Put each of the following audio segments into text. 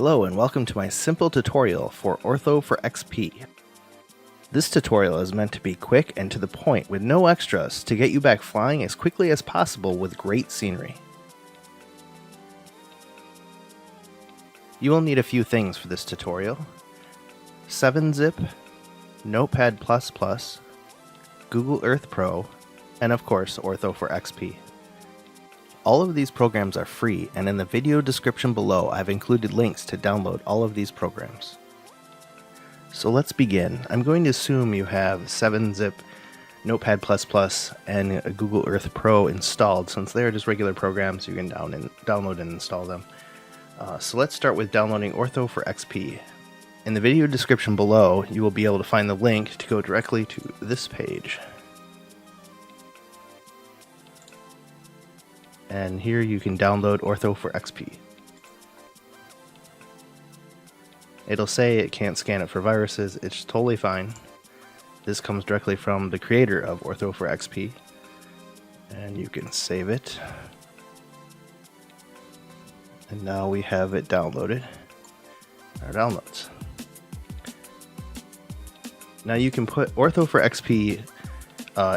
Hello and welcome to my simple tutorial for Ortho4xp. This tutorial is meant to be quick and to the point with no extras to get you back flying as quickly as possible with great scenery. You will need a few things for this tutorial: 7-zip, Notepad++, Google Earth Pro, and of course Ortho4xp. All of these programs are free, and in the video description below I've included links to download all of these programs. So let's begin. I'm going to assume you have 7-zip, Notepad++, and Google Earth Pro installed, since they are just regular programs you can download and install them. So let's start with downloading Ortho4xp. In the video description below you will be able to find the link to go directly to this page. And here you can download Ortho4xp. It'll say it can't scan it for viruses. It's totally fine. This comes directly from the creator of Ortho4xp, and you can save it. And now we have it downloaded. Our downloads. Now you can put Ortho4xp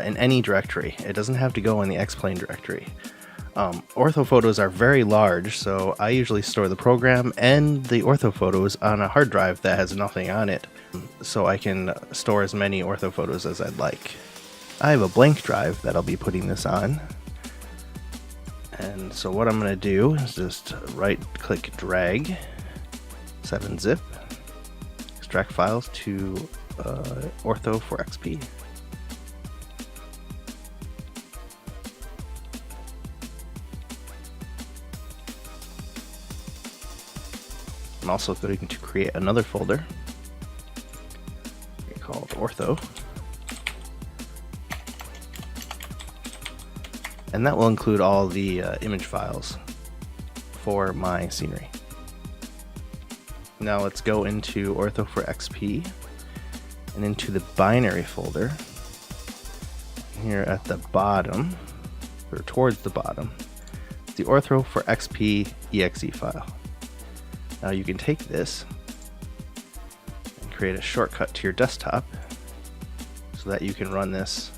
in any directory. It doesn't have to go in the X-Plane directory. Ortho photos are very large, so I usually store the program and the ortho photos on a hard drive that has nothing on it, so I can store as many ortho photos as I'd like. I have a blank drive that I'll be putting this on, and so what I'm going to do is just right click, drag 7-zip, extract files to Ortho4xp. I'm also going to create another folder called Ortho, and that will include all the image files for my scenery. Now let's go into Ortho4xp and into the binary folder. Here at the bottom, or towards the bottom, the Ortho4xp exe file. Now you can take this and create a shortcut to your desktop so that you can run this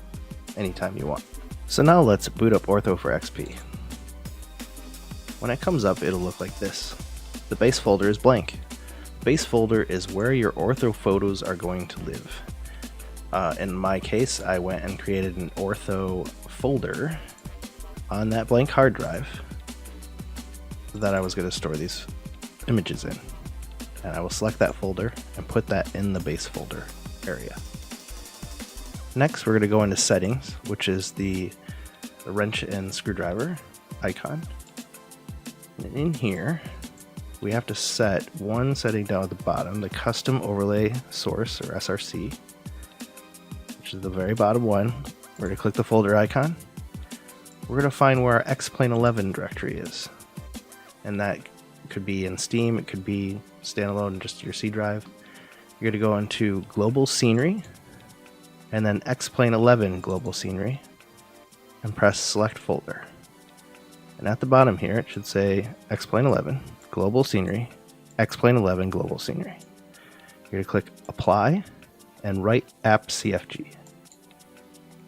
anytime you want. So now let's boot up Ortho4xp. When it comes up, it'll look like this. The base folder is blank. The base folder is where your ortho photos are going to live. In my case, I went and created an ortho folder on that blank hard drive that I was going to store these images in, and I will select that folder and put that in the base folder area. Next, we're going to go into settings, which is the wrench and screwdriver icon, and in here we have to set one setting down at the bottom, the custom overlay source, or SRC, which is the very bottom one. We're going to click the folder icon. We're going to find where our X-Plane 11 directory is, and that could be in Steam, it could be standalone, just your C drive. You're going to go into Global Scenery, and then X-Plane 11 Global Scenery, and press Select Folder. And at the bottom here, it should say X-Plane 11 Global Scenery, X-Plane 11 Global Scenery. You're going to click Apply, and write App CFG,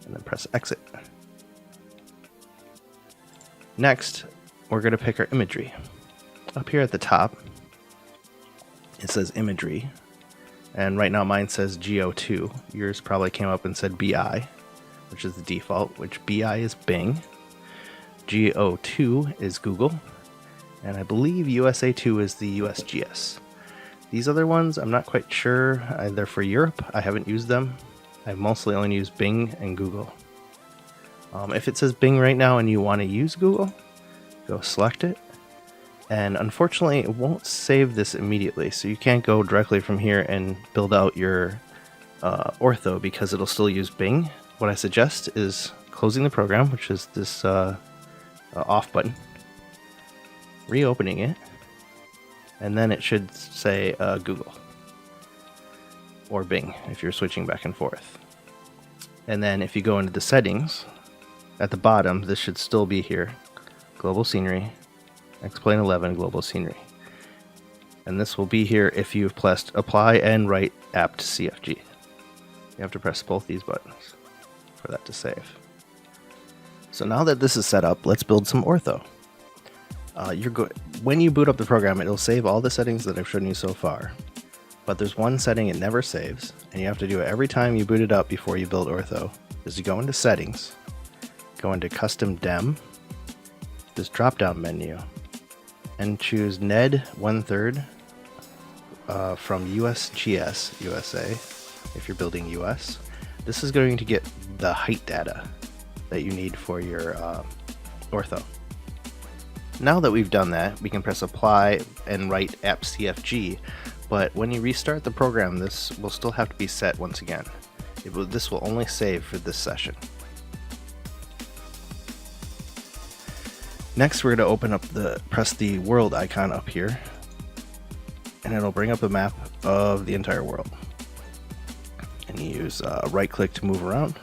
and then press Exit. Next, we're going to pick our imagery. Up here at the top, it says imagery, and right now mine says GO2. Yours probably came up and said BI, which is the default, which BI is Bing, GO2 is Google, and I believe USA2 is the USGS. These other ones, I'm not quite sure. They're for Europe. I haven't used them. I've mostly only used Bing and Google. If it says Bing right now and you want to use Google, go select it. And unfortunately, it won't save this immediately, so you can't go directly from here and build out your ortho, because it'll still use Bing. What I suggest is closing the program, which is this off button, reopening it, and then it should say Google or Bing if you're switching back and forth. And then if you go into the settings, at the bottom, this should still be here, Global Scenery, X-Plane 11 Global Scenery. And this will be here if you've pressed apply and write apt CFG. You have to press both these buttons for that to save. So now that this is set up, let's build some Ortho. When you boot up the program, it'll save all the settings that I've shown you so far. But there's one setting it never saves, and you have to do it every time you boot it up before you build Ortho, is you go into Settings, go into Custom Dem, this drop-down menu, and choose NED 1/3 from USGS USA, if you're building US. This is going to get the height data that you need for your Ortho. Now that we've done that, we can press apply and write apt CFG, but when you restart the program, this will still have to be set once again. This will only save for this session. Next, we're going to open up press the world icon up here, and it'll bring up a map of the entire world. And you use right click to move around,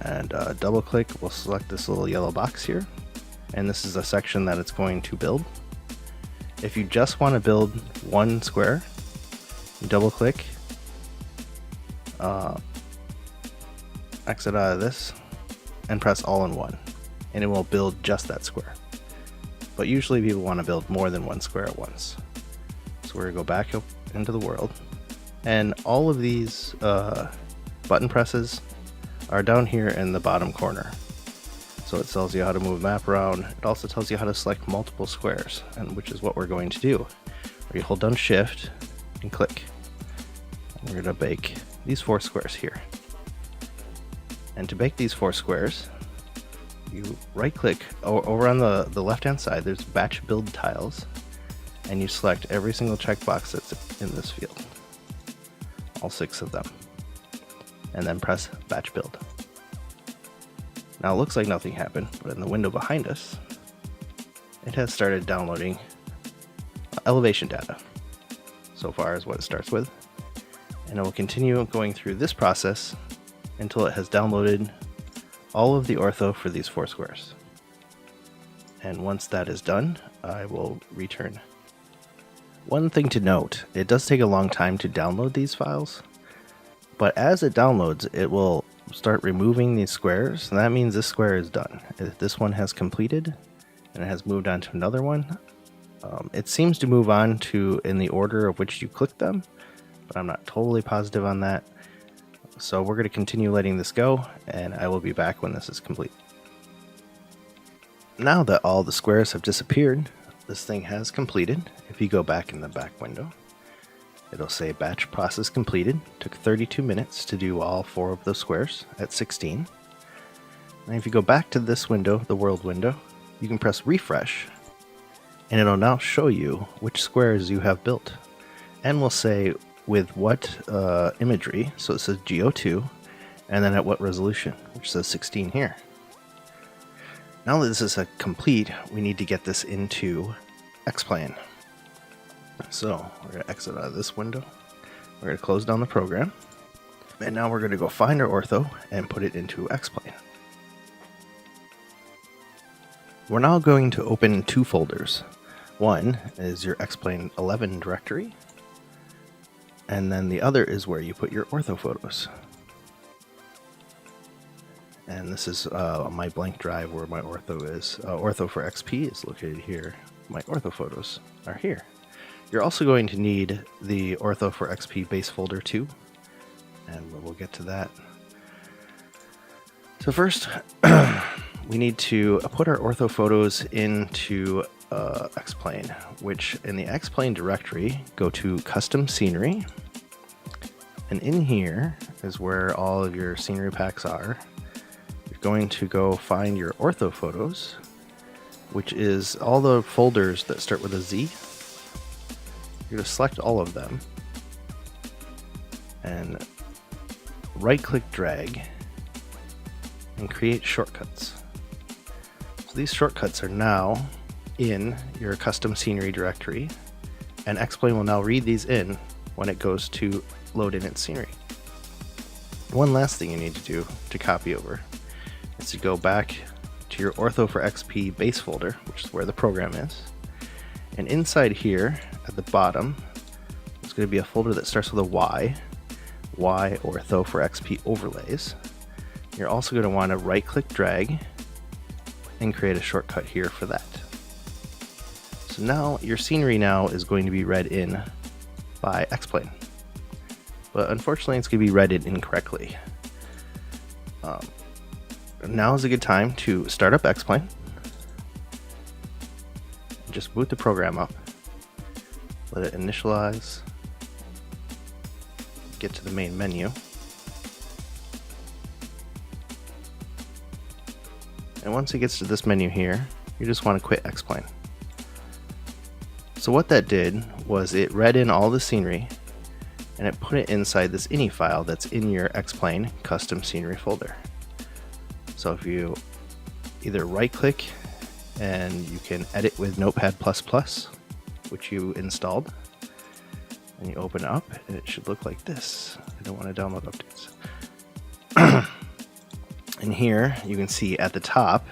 and double click will select this little yellow box here, and this is a section that it's going to build. If you just want to build one square, you double click, exit out of this, and press all in one, and it will build just that square. But usually people want to build more than one square at once. So we're going to go back up into the world, and all of these button presses are down here in the bottom corner. So it tells you how to move the map around. It also tells you how to select multiple squares, and which is what we're going to do. Where you hold down Shift and click. And we're going to bake these 4 squares here. And to bake these 4 squares, you right click over on the left hand side, there's batch build tiles, and you select every single checkbox that's in this field, all 6 of them, and then press batch build. Now it looks like nothing happened, but in the window behind us, it has started downloading elevation data. So far is what it starts with, and it will continue going through this process until it has downloaded all of the Ortho for these 4 squares. And once that is done, I will return. One thing to note, it does take a long time to download these files, but as it downloads, it will start removing these squares, and that means this square is done. If this one has completed and it has moved on to another one, it seems to move on to in the order of which you click them, but I'm not totally positive on that. So we're going to continue letting this go, and I will be back when this is complete. Now that all the squares have disappeared, this thing has completed. If you go back in the back window, it'll say batch process completed. Took 32 minutes to do all 4 of those squares at 16. And if you go back to this window, the world window, you can press refresh, and it'll now show you which squares you have built. And we'll say with what imagery, so it says GO2, and then at what resolution, which says 16 here. Now that this is complete, we need to get this into X-Plane. So we're going to exit out of this window, we're going to close down the program, and now we're going to go find our Ortho and put it into X-Plane. We're now going to open 2 folders. One is your X-Plane 11 directory, and then the other is where you put your Ortho photos. And this is my blank drive where my Ortho is. Ortho4xp is located here. My Ortho photos are here. You're also going to need the Ortho4xp base folder too, and we'll get to that. So first, we need to put our Ortho photos into X-Plane, which in the X-Plane directory, go to Custom Scenery, and in here is where all of your scenery packs are. You're going to go find your Ortho photos, which is all the folders that start with a Z. You're going to select all of them and right-click drag and create shortcuts. So these shortcuts are now in your custom scenery directory, and X-Plane will now read these in when it goes to load in its scenery. One last thing you need to do to copy over is to go back to your Ortho4xp base folder, which is where the program is, and inside here at the bottom, there's going to be a folder that starts with a Y Ortho4xp overlays. You're also going to want to right click drag and create a shortcut here for that. So now your scenery now is going to be read in by X-Plane, but unfortunately it's going to be read in incorrectly. Now is a good time to start up X-Plane. Just boot the program up, let it initialize, get to the main menu, and once it gets to this menu here, you just want to quit X-Plane. So what that did was it read in all the scenery and it put it inside this ini file that's in your X-Plane custom scenery folder. So if you either right click and you can edit with Notepad++, which you installed, and you open it up and it should look like this. I don't want to download updates. And here you can see at the top,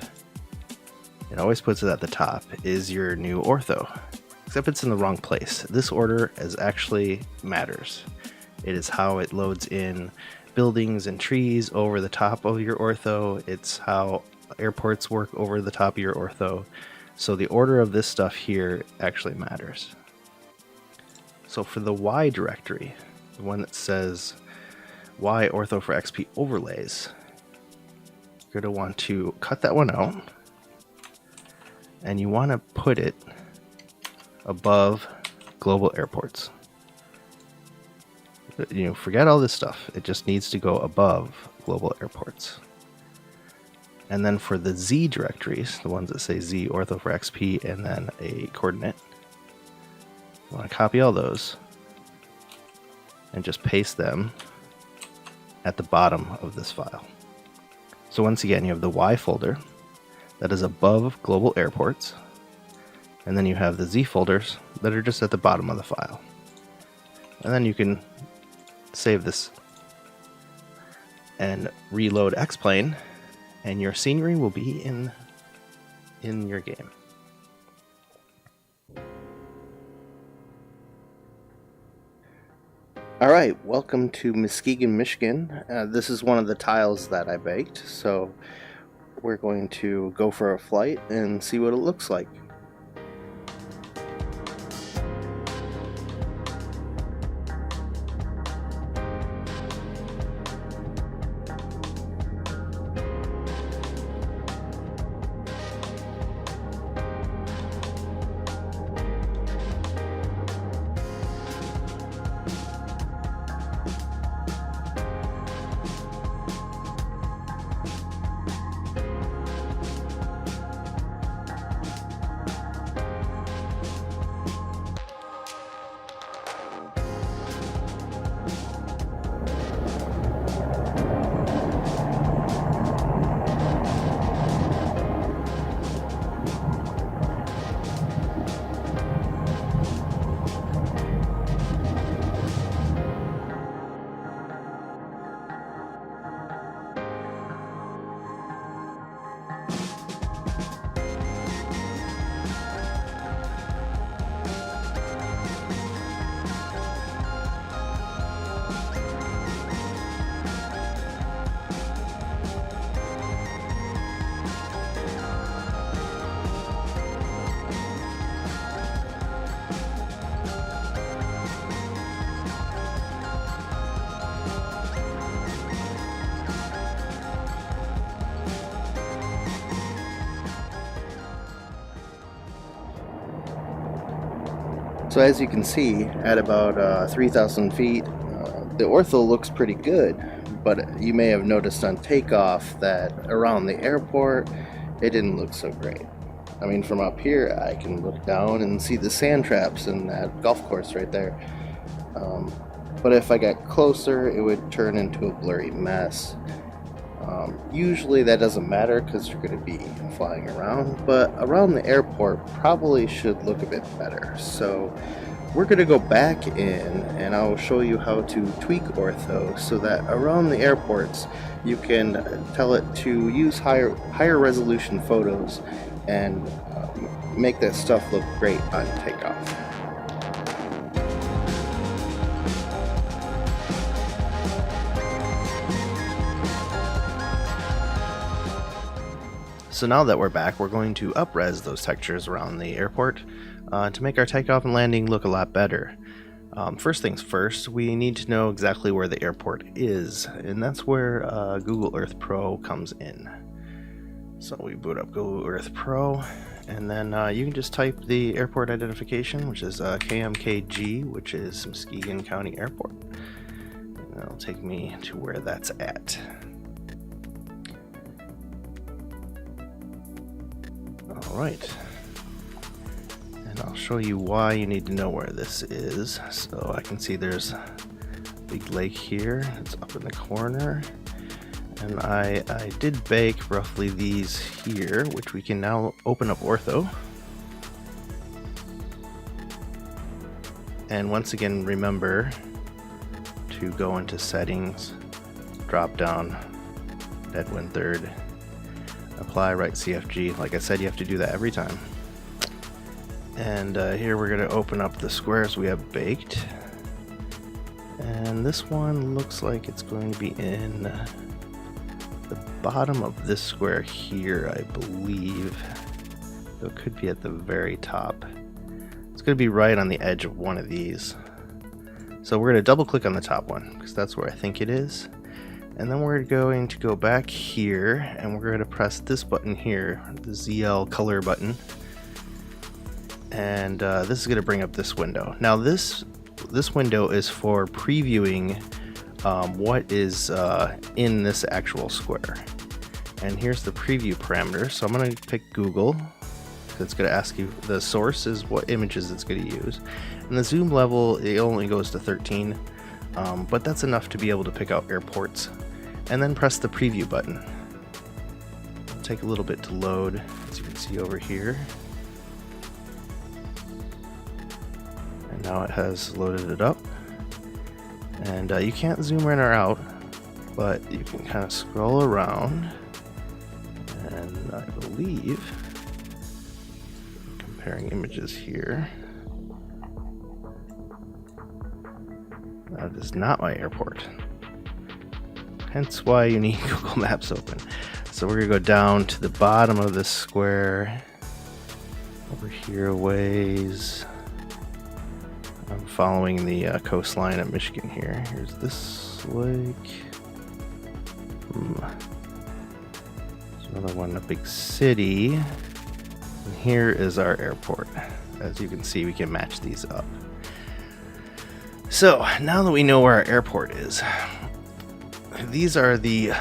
it always puts it at the top, is your new Ortho. Except it's in the wrong place. This order actually matters. It is how it loads in buildings and trees over the top of your Ortho. It's how airports work over the top of your Ortho. So the order of this stuff here actually matters. So for the Y directory, the one that says Y Ortho4xp overlays, you're going to want to cut that one out, and you want to put it above global airports. You know, forget all this stuff. It just needs to go above global airports. And then for the Z directories, the ones that say Z Ortho4xp and then a coordinate, you want to copy all those and just paste them at the bottom of this file. So once again, you have the Y folder that is above global airports, and then you have the Z folders that are just at the bottom of the file. And then you can save this and reload X-Plane, and your scenery will be in your game. Alright, welcome to Muskegon, Michigan. This is one of the tiles that I baked, so we're going to go for a flight and see what it looks like. So as you can see, at about 3,000 feet, the Ortho looks pretty good, but you may have noticed on takeoff that around the airport, it didn't look so great. I mean, from up here, I can look down and see the sand traps in that golf course right there. But if I got closer, it would turn into a blurry mess. Usually that doesn't matter because you're going to be flying around, but around the airport probably should look a bit better. So we're going to go back in and I'll show you how to tweak Ortho so that around the airports you can tell it to use higher resolution photos and make that stuff look great on takeoff. So now that we're back, we're going to up-res those textures around the airport to make our takeoff and landing look a lot better. First things first, we need to know exactly where the airport is, and that's where Google Earth Pro comes in. So we boot up Google Earth Pro, and then you can just type the airport identification, which is KMKG, which is Muskegon County Airport. And that'll take me to where that's at. Alright, and I'll show you why you need to know where this is. So I can see there's a big lake here, it's up in the corner, and I did bake roughly these here, which we can now open up Ortho. And once again, remember to go into settings, drop down, Deadwind third, apply right CFG. Like I said, you have to do that every time. And here we're going to open up the squares we have baked. And this one looks like it's going to be in the bottom of this square here, I believe. So it could be at the very top. It's going to be right on the edge of one of these. So we're going to double click on the top one because that's where I think it is. And then we're going to go back here and we're going to press this button here, the ZL color button. And this is going to bring up this window. Now this window is for previewing what is in this actual square. And here's the preview parameter. So I'm going to pick Google. It's going to ask you, the source is what images it's going to use. And the zoom level, it only goes to 13. But that's enough to be able to pick out airports. And then press the preview button. It'll take a little bit to load, as you can see over here. And now it has loaded it up. And you can't zoom in or out, but you can kind of scroll around. And I believe, comparing images here, that is not my airport. Hence why you need Google Maps open. So we're going to go down to the bottom of this square. Over here a ways. I'm following the coastline of Michigan here. Here's this lake. There's another one, a big city. And here is our airport. As you can see, we can match these up. So now that we know where our airport is, these are the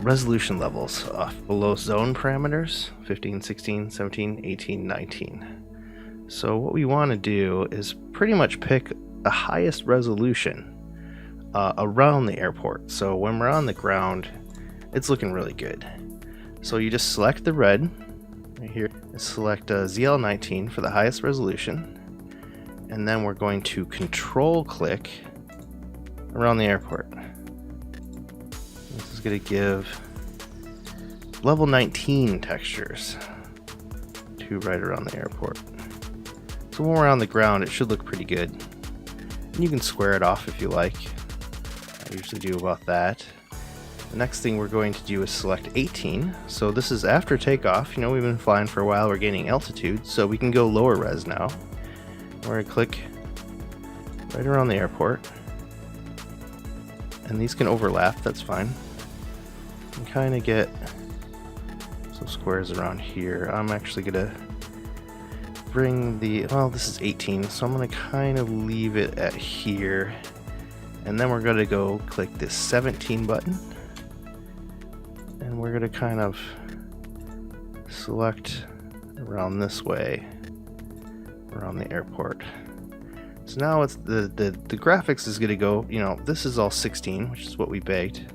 resolution levels below zone parameters, 15, 16, 17, 18, 19. So what we want to do is pretty much pick the highest resolution around the airport. So when we're on the ground, it's looking really good. So you just select the red right here, select ZL19 for the highest resolution, and then we're going to control click around the airport. This is going to give level 19 textures to right around the airport. So when we're on the ground, it should look pretty good. And you can square it off if you like. I usually do about that. The next thing we're going to do is select 18. So this is after takeoff. You know, we've been flying for a while, we're gaining altitude, so we can go lower res now. We're going to click right around the airport. And these can overlap, that's fine. And kind of get some squares around here. I'm actually going to bring the, well, this is 18, so I'm going to kind of leave it at here. And then we're going to go click this 17 button. And we're going to kind of select around this way, around the airport. So now it's the graphics is going to go, you know, this is all 16, which is what we baked.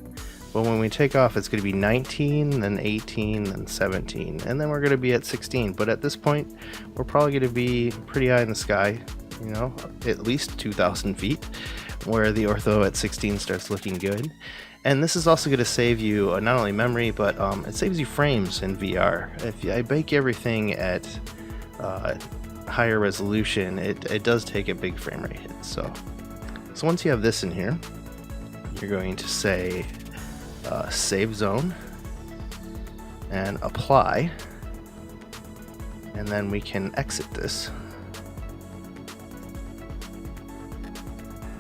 But when we take off, it's going to be 19, then 18, then 17, and then we're going to be at 16. But at this point, we're probably going to be pretty high in the sky, you know, at least 2,000 feet, where the Ortho at 16 starts looking good. And this is also going to save you not only memory, but it saves you frames in VR. If I bake everything at higher resolution, it does take a big frame rate hit. So once you have this in here, you're going to say save zone, and apply, and then we can exit this.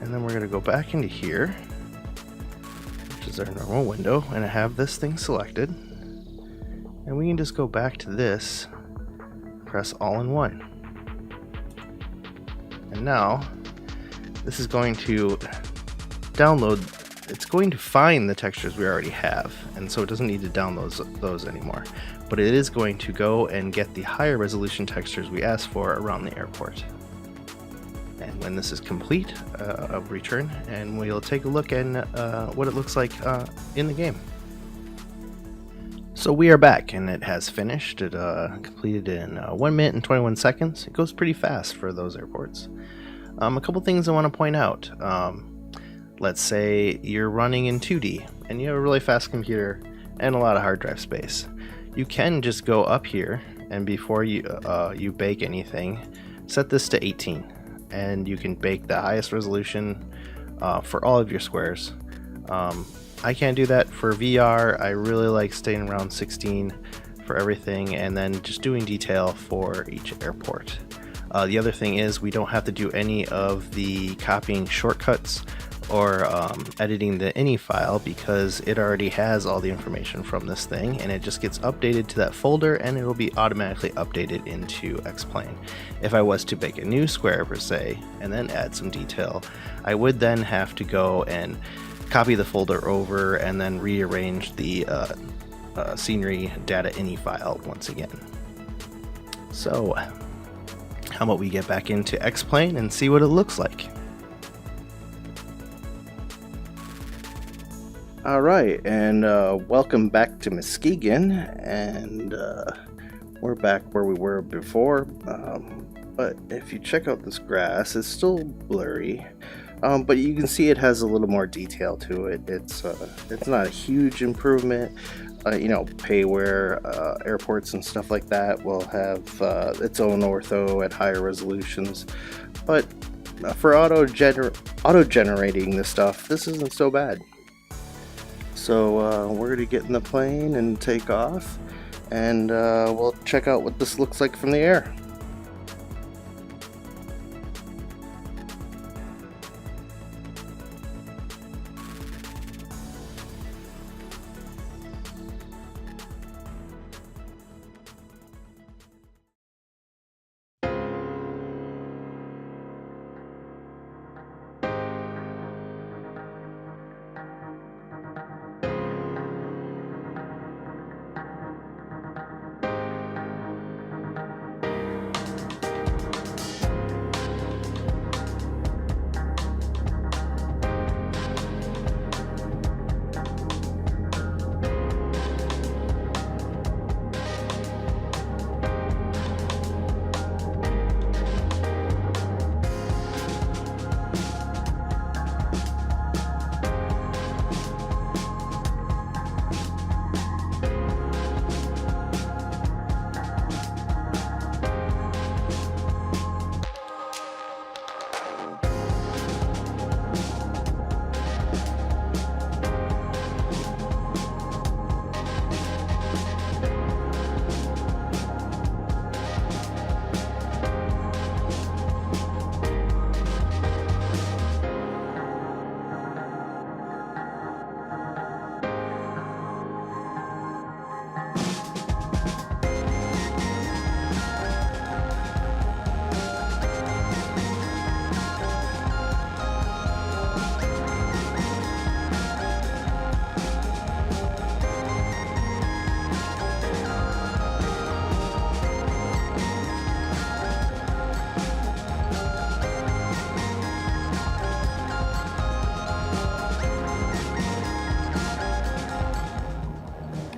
And then we're going to go back into here, which is our normal window, and I have this thing selected. And we can just go back to this, press all-in-one. And now, this is going to download, it's going to find the textures we already have, and so it doesn't need to download those anymore. But it is going to go and get the higher resolution textures we asked for around the airport. And when this is complete, I'll return and we'll take a look at what it looks like in the game. So we are back, and it has finished. It completed in 1 minute and 21 seconds. It goes pretty fast for those airports. A couple things I want to point out. Let's say you're running in 2D and you have a really fast computer and a lot of hard drive space. You can just go up here, and before you bake anything, set this to 18. And you can bake the highest resolution for all of your squares. I can't do that for VR. I really like staying around 16 for everything, and then just doing detail for each airport. The other thing is we don't have to do any of the copying shortcuts or editing the ini file, because it already has all the information from this thing, and it just gets updated to that folder, and it will be automatically updated into X-Plane. If I was to bake a new square per se and then add some detail, I would then have to go and copy the folder over and then rearrange the scenery data ini file once again. So how about we get back into X-Plane and see what it looks like. Alright, and welcome back to Muskegon, and we're back where we were before, but if you check out this grass, it's still blurry, but you can see it has a little more detail to it. It's not a huge improvement. Payware airports and stuff like that will have its own ortho at higher resolutions, but for auto-generating this stuff, this isn't so bad. So we're going to get in the plane and take off, and we'll check out what this looks like from the air.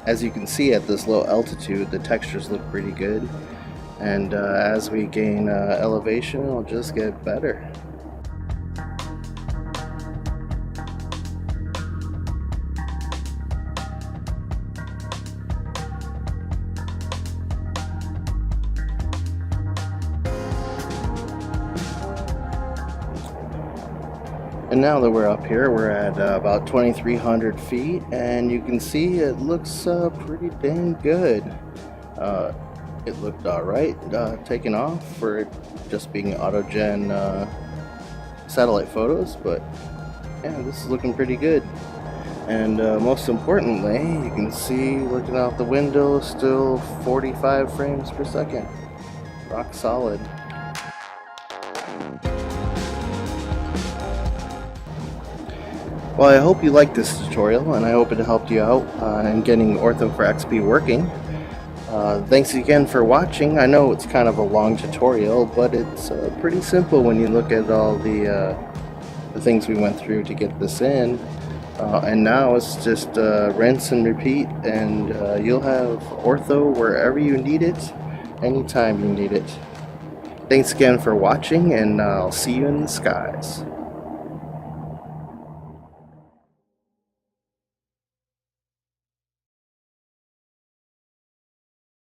As you can see, at this low altitude, the textures look pretty good, and as we gain elevation, it'll just get better. And now that we're up here, we're at about 2,300 feet, and you can see it looks pretty dang good. It looked alright taking off for it just being autogen satellite photos, but yeah, this is looking pretty good. And most importantly, you can see looking out the window, still 45 frames per second. Rock solid. Well, I hope you liked this tutorial, and I hope it helped you out in getting Ortho4xp working. Thanks again for watching. I know it's kind of a long tutorial, but it's pretty simple when you look at all the things we went through to get this in. And now it's just rinse and repeat, and you'll have Ortho wherever you need it, anytime you need it. Thanks again for watching, and I'll see you in the skies.